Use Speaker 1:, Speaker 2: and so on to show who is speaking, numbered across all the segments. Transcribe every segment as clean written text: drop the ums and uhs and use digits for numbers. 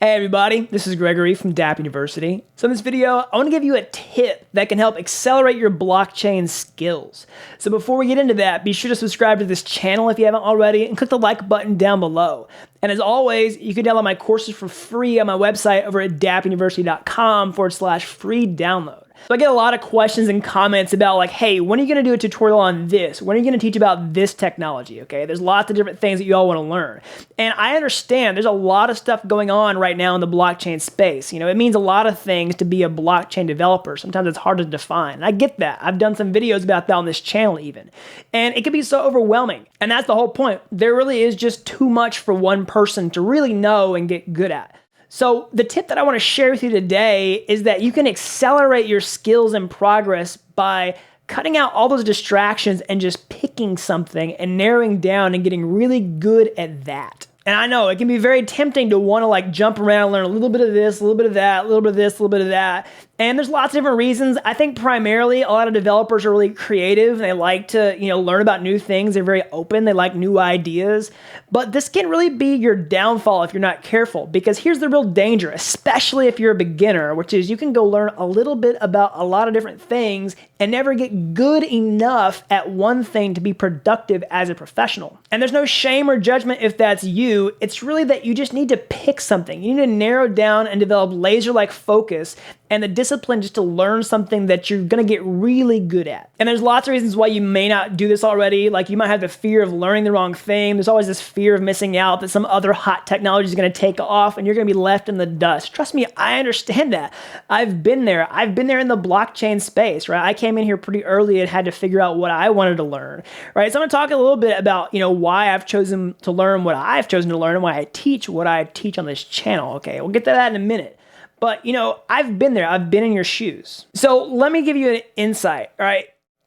Speaker 1: Hey everybody, this is Gregory from Dapp University. So in this video, I want to give you a tip that can help accelerate your blockchain skills. So before we get into that, be sure to subscribe to this channel if you haven't already and click the like button down below. And as always, you can download my courses for free on my website over at dappuniversity.com/free download. So I get a lot of questions and comments about like, hey, when are you going to do a tutorial on this? When are you going to teach about this technology? Okay, there's lots of different things that you all want to learn. And I understand there's a lot of stuff going on right now in the blockchain space. You know, it means a lot of things to be a blockchain developer. Sometimes it's hard to define. And I get that. I've done some videos about that on this channel even. And it can be so overwhelming. And that's the whole point. There really is just too much for one person to really know and get good at. So the tip that I want to share with you today is that you can accelerate your skills and progress by cutting out all those distractions and just picking something and narrowing down and getting really good at that. And I know it can be very tempting to want to like jump around and learn a little bit of this, a little bit of that, a little bit of this, a little bit of that. And there's lots of different reasons. I think primarily a lot of developers are really creative. They like to, learn about new things. They're very open. They like new ideas. But this can really be your downfall if you're not careful, because here's the real danger, especially if you're a beginner, which is you can go learn a little bit about a lot of different things and never get good enough at one thing to be productive as a professional. And there's no shame or judgment if that's you. It's really that you just need to pick something. You need to narrow down and develop laser-like focus and the discipline just to learn something that you're going to get really good at. And there's lots of reasons why you may not do this already. Like you might have the fear of learning the wrong thing. There's always this fear of missing out, that some other hot technology is going to take off and you're going to be left in the dust. Trust me, I understand that. I've been there. I've been there in the blockchain space, right? I came in here pretty early and had to figure out what I wanted to learn, right? So I'm going to talk a little bit about, why I've chosen to learn what I've chosen to learn and why I teach what I teach on this channel. Okay, we'll get to that in a minute. But, I've been there. I've been in your shoes. So let me give you an insight, all right?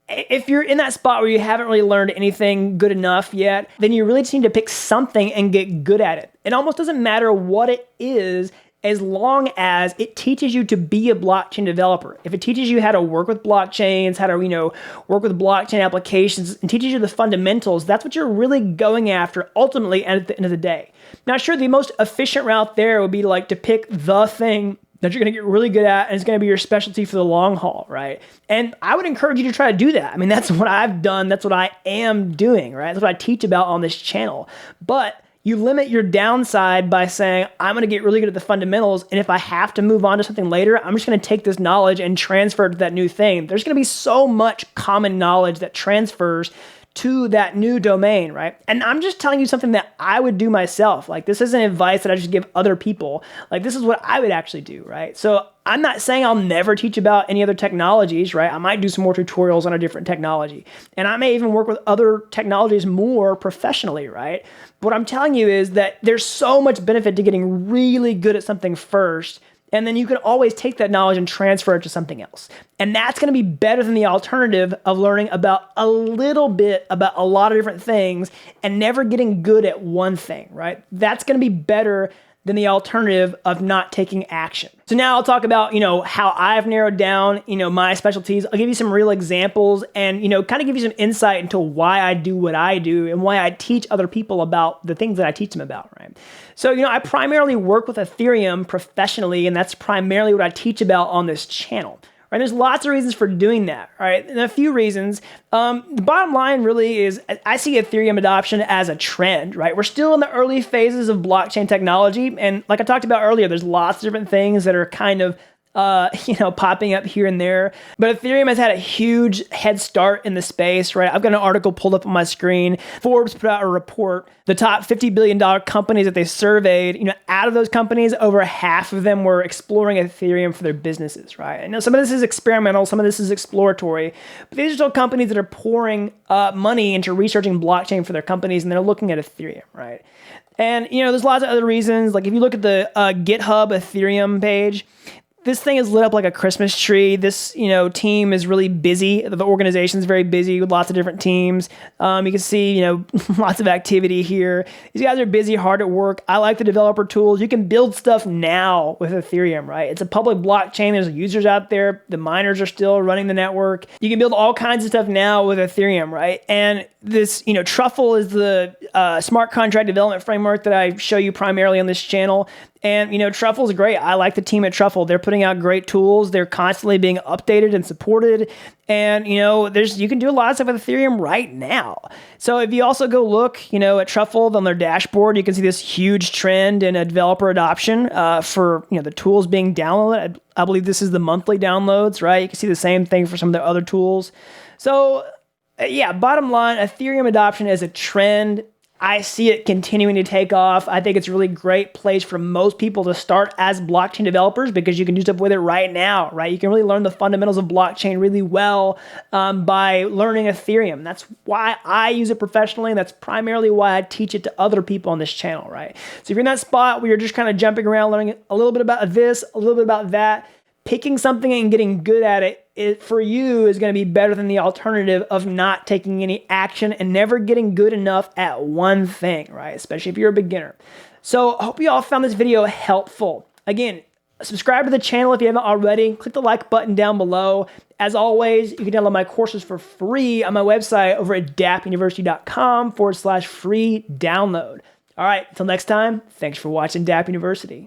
Speaker 1: If you're in that spot where you haven't really learned anything good enough yet, then you really just need to pick something and get good at it. It almost doesn't matter what it is, as long as it teaches you to be a blockchain developer. If it teaches you how to work with blockchains, how to, work with blockchain applications, and teaches you the fundamentals, that's what you're really going after ultimately at the end of the day. Now, sure, the most efficient route there would be to pick the thing that you're going to get really good at, and it's going to be your specialty for the long haul, right? And I would encourage you to try to do that. I mean, that's what I've done. That's what I am doing, right? That's what I teach about on this channel. But you limit your downside by saying, I'm going to get really good at the fundamentals, and if I have to move on to something later, I'm just going to take this knowledge and transfer it to that new thing. There's going to be so much common knowledge that transfers to that new domain, right? And I'm just telling you something that I would do myself. Like, this isn't advice that I just give other people. Like, this is what I would actually do, right? So I'm not saying I'll never teach about any other technologies, right? I might do some more tutorials on a different technology. And I may even work with other technologies more professionally, right? But what I'm telling you is that there's so much benefit to getting really good at something first. And then you can always take that knowledge and transfer it to something else. And that's going to be better than the alternative of learning about a little bit about a lot of different things and never getting good at one thing, right? That's going to be better than the alternative of not taking action. So now I'll talk about, how I've narrowed down, my specialties. I'll give you some real examples and, kind of give you some insight into why I do what I do and why I teach other people about the things that I teach them about, right? So, I primarily work with Ethereum professionally, and that's primarily what I teach about on this channel. Right, there's lots of reasons for doing that, right? And a few reasons. The bottom line really is I see Ethereum adoption as a trend, right? We're still in the early phases of blockchain technology. And like I talked about earlier, there's lots of different things that are kind of popping up here and there. But Ethereum has had a huge head start in the space, right? I've got an article pulled up on my screen. Forbes put out a report. The top $50 billion companies that they surveyed, out of those companies, over half of them were exploring Ethereum for their businesses, right? I know some of this is experimental, some of this is exploratory, but these are still companies that are pouring money into researching blockchain for their companies, and they're looking at Ethereum, right? And, there's lots of other reasons. Like if you look at the GitHub Ethereum page, this thing is lit up like a Christmas tree. This, team is really busy. The organization is very busy with lots of different teams. You can see, lots of activity here. These guys are busy, hard at work. I like the developer tools. You can build stuff now with Ethereum, right? It's a public blockchain. There's users out there. The miners are still running the network. You can build all kinds of stuff now with Ethereum, right? And this, Truffle is the smart contract development framework that I show you primarily on this channel. And, Truffle's great. I like the team at Truffle. They're putting out great tools. They're constantly being updated and supported. And, you can do a lot of stuff with Ethereum right now. So if you also go look, at Truffle on their dashboard, you can see this huge trend in a developer adoption for, the tools being downloaded. I believe this is the monthly downloads, right? You can see the same thing for some of their other tools. So yeah, bottom line, Ethereum adoption is a trend. I see it continuing to take off. I think it's a really great place for most people to start as blockchain developers because you can do stuff with it right now, right? You can really learn the fundamentals of blockchain really well by learning Ethereum. That's why I use it professionally, and that's primarily why I teach it to other people on this channel, right? So if you're in that spot where you're just kind of jumping around, learning a little bit about this, a little bit about that, picking something and getting good at it for you is going to be better than the alternative of not taking any action and never getting good enough at one thing, right? Especially if you're a beginner. So I hope you all found this video helpful. Again, subscribe to the channel if you haven't already. Click the like button down below. As always, you can download my courses for free on my website over at dappuniversity.com/free download. All right, until next time, thanks for watching Dapp University.